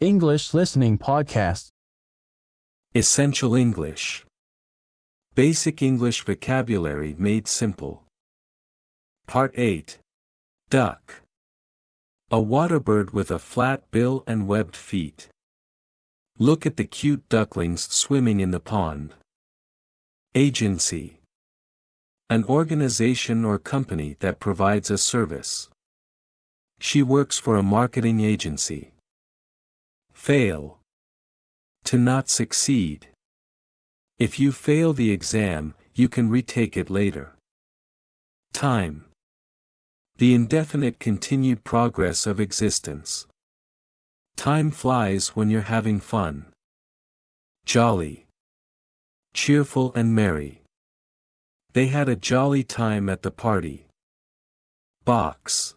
English Listening Podcast. Essential English. Basic English Vocabulary Made Simple. Part 8. Duck. A water bird with a flat bill and webbed feet. Look at the cute ducklings swimming in the pond. Agency. An organization or company that provides a service. She works for a marketing agency. Fail. To not succeed. If you fail the exam, you can retake it later. Time. The indefinite continued progress of existence. Time flies when you're having fun. Jolly. Cheerful and merry. They had a jolly time at the party. Box.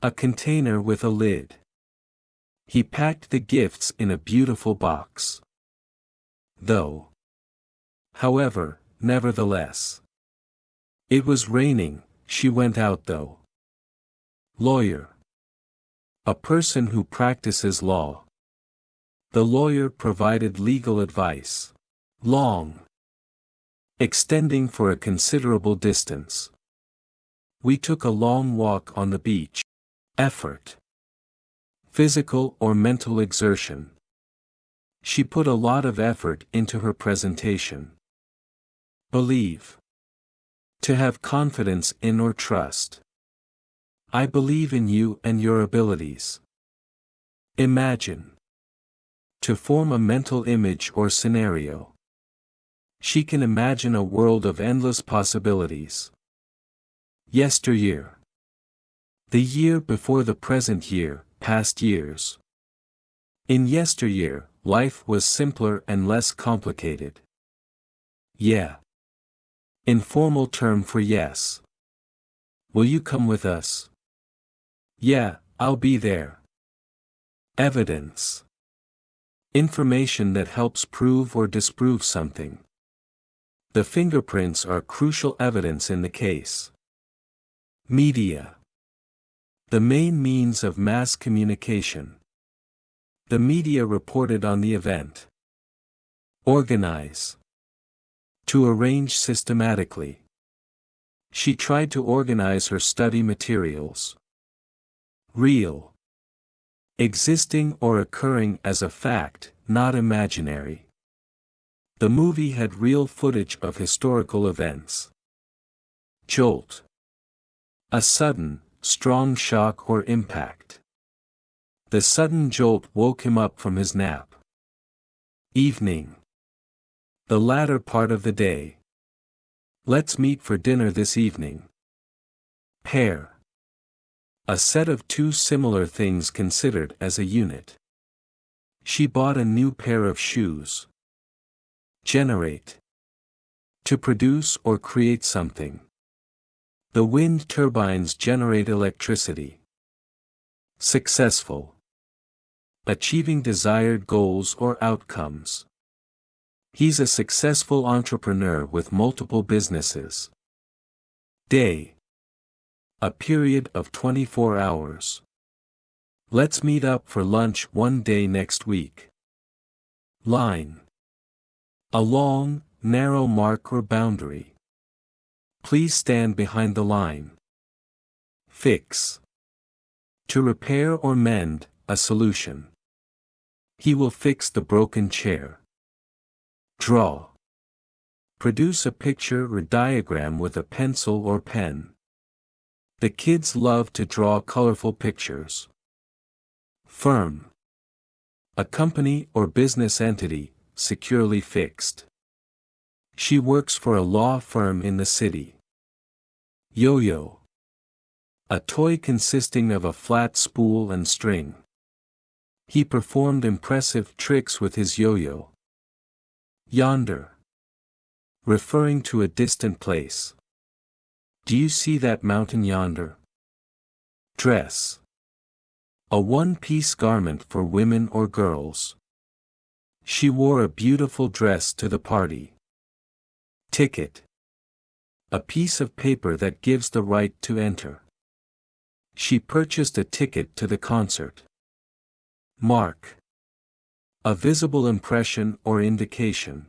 A container with a lid. He packed the gifts in a beautiful box. Though. However, nevertheless. It was raining, she went out though. Lawyer. A person who practices law. The lawyer provided legal advice. Long. Extending for a considerable distance. We took a long walk on the beach. Effort. Physical or mental exertion. She put a lot of effort into her presentation. Believe. To have confidence in or trust. I believe in you and your abilities. Imagine. To form a mental image or scenario. She can imagine a world of endless possibilities. Yesteryear. The year before the present year, past years. In yesteryear, life was simpler and less complicated. Yeah. Informal term for yes. Will you come with us? Yeah, I'll be there. Evidence. Information that helps prove or disprove something. The fingerprints are crucial evidence in the case. Media. The main means of mass communication. The media reported on the event. Organize. To arrange systematically. She tried to organize her study materials. Real. Existing or occurring as a fact, not imaginary. The movie had real footage of historical events. Jolt. A sudden, strong shock or impact. The sudden jolt woke him up from his nap. Evening. The latter part of the day. Let's meet for dinner this evening. Pair. A set of two similar things considered as a unit. She bought a new pair of shoes. Generate. To produce or create something. The wind turbines generate electricity. Successful. Achieving desired goals or outcomes. He's a successful entrepreneur with multiple businesses. Day. A period of 24 hours. Let's meet up for lunch one day next week. Line. A long, narrow mark or boundary. Please stand behind the line. Fix. To repair or mend, a solution. He will fix the broken chair. Draw. Produce a picture or diagram with a pencil or pen. The kids love to draw colorful pictures. Firm. A company or business entity, securely fixed. She works for a law firm in the city. Yo-yo. A toy consisting of a flat spool and string. He performed impressive tricks with his yo-yo. Yonder. Referring to a distant place. Do you see that mountain yonder? Dress. A one-piece garment for women or girls. She wore a beautiful dress to the party. Ticket. A piece of paper that gives the right to enter. She purchased a ticket to the concert. Mark. A visible impression or indication.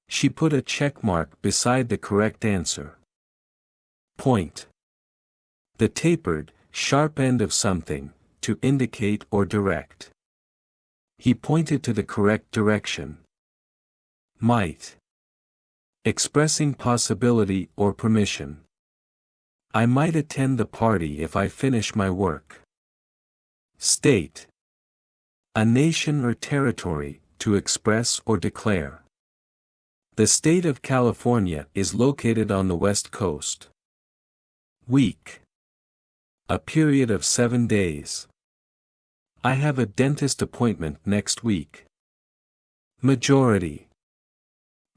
She put a check mark beside the correct answer. Point. The tapered, sharp end of something, to indicate or direct. He pointed to the correct direction. Might. Expressing possibility or permission. I might attend the party if I finish my work. State. A nation or territory, to express or declare. The state of California is located on the West Coast. Week. A period of 7 days. I have a dentist appointment next week. Majority.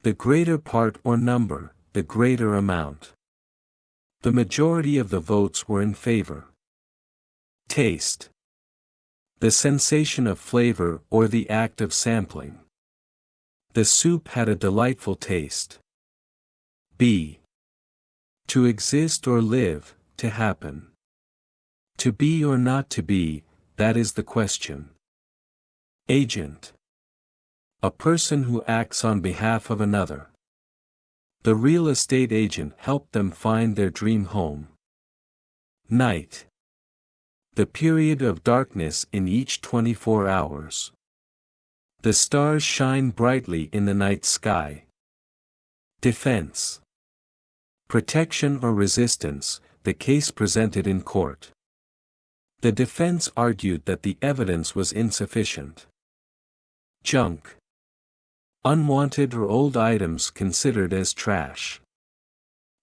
The greater part or number, the greater amount. The majority of the votes were in favor. Taste. The sensation of flavor or the act of sampling. The soup had a delightful taste. Be. To exist or live, to happen. To be or not to be, that is the question. Agent. A person who acts on behalf of another. The real estate agent helped them find their dream home. Night. The period of darkness in each 24 hours. The stars shine brightly in the night sky. Defense. Protection or resistance, the case presented in court. The defense argued that the evidence was insufficient. Junk. Unwanted or old items considered as trash.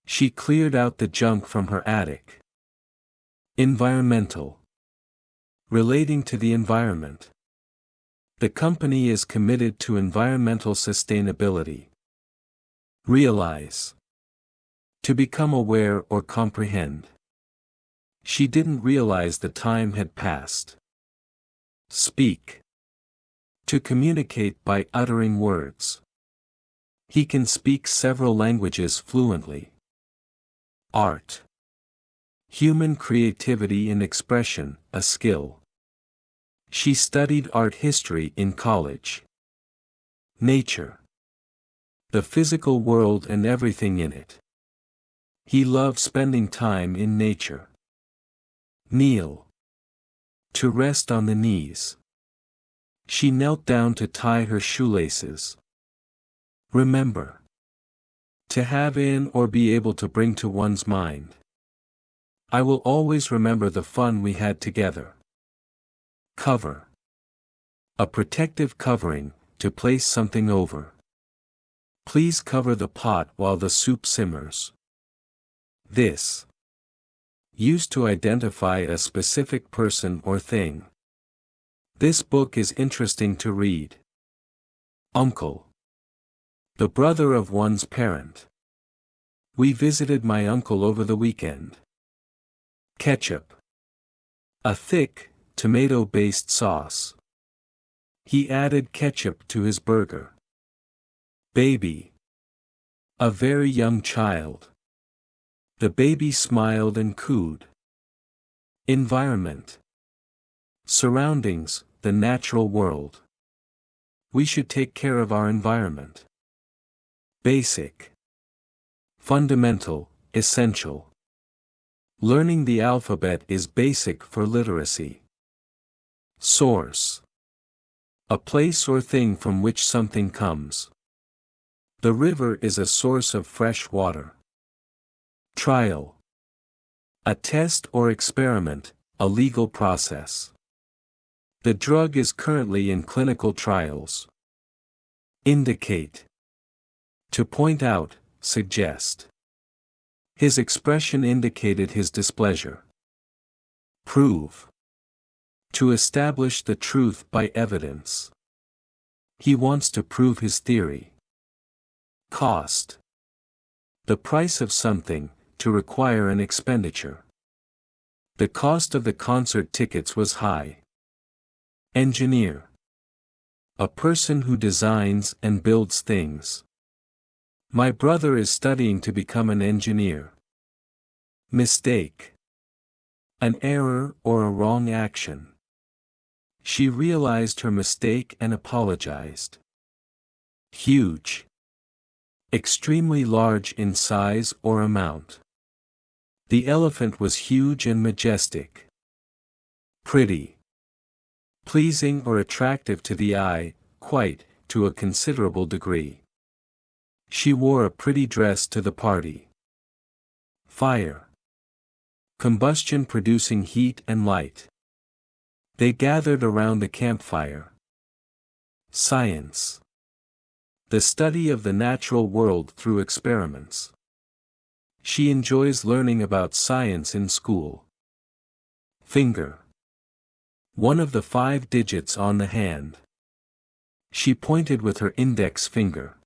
She cleared out the junk from her attic. Environmental. Relating to the environment. The company is committed to environmental sustainability. Realize. To become aware or comprehend. She didn't realize the time had passed. Speak. To communicate by uttering words. He can speak several languages fluently. Art. Human creativity and expression, a skill. She studied art history in college. Nature. The physical world and everything in it. He loved spending time in nature. Kneel. To rest on the knees. She knelt down to tie her shoelaces. Remember. To have in or be able to bring to one's mind. I will always remember the fun we had together. Cover. A protective covering, to place something over. Please cover the pot while the soup simmers. This. Used to identify a specific person or thing. This book is interesting to read. Uncle. The brother of one's parent. We visited my uncle over the weekend. Ketchup. A thick, tomato-based sauce. He added ketchup to his burger. Baby. A very young child. The baby smiled and cooed. Environment. Surroundings, the natural world. We should take care of our environment. Basic. Fundamental, essential. Learning the alphabet is basic for literacy. Source. A place or thing from which something comes. The river is a source of fresh water. Trial. A test or experiment, a legal process. The drug is currently in clinical trials. Indicate. To point out, suggest. His expression indicated his displeasure. Prove. To establish the truth by evidence. He wants to prove his theory. Cost. The price of something, to require an expenditure. The cost of the concert tickets was high. Engineer. A person who designs and builds things. My brother is studying to become an engineer. Mistake. An error or a wrong action. She realized her mistake and apologized. Huge. Extremely large in size or amount. The elephant was huge and majestic. Pretty. Pleasing or attractive to the eye, quite, to a considerable degree. She wore a pretty dress to the party. Fire. Combustion producing heat and light. They gathered around a campfire. Science. The study of the natural world through experiments. She enjoys learning about science in school. Finger. One of the 5 digits on the hand. She pointed with her index finger.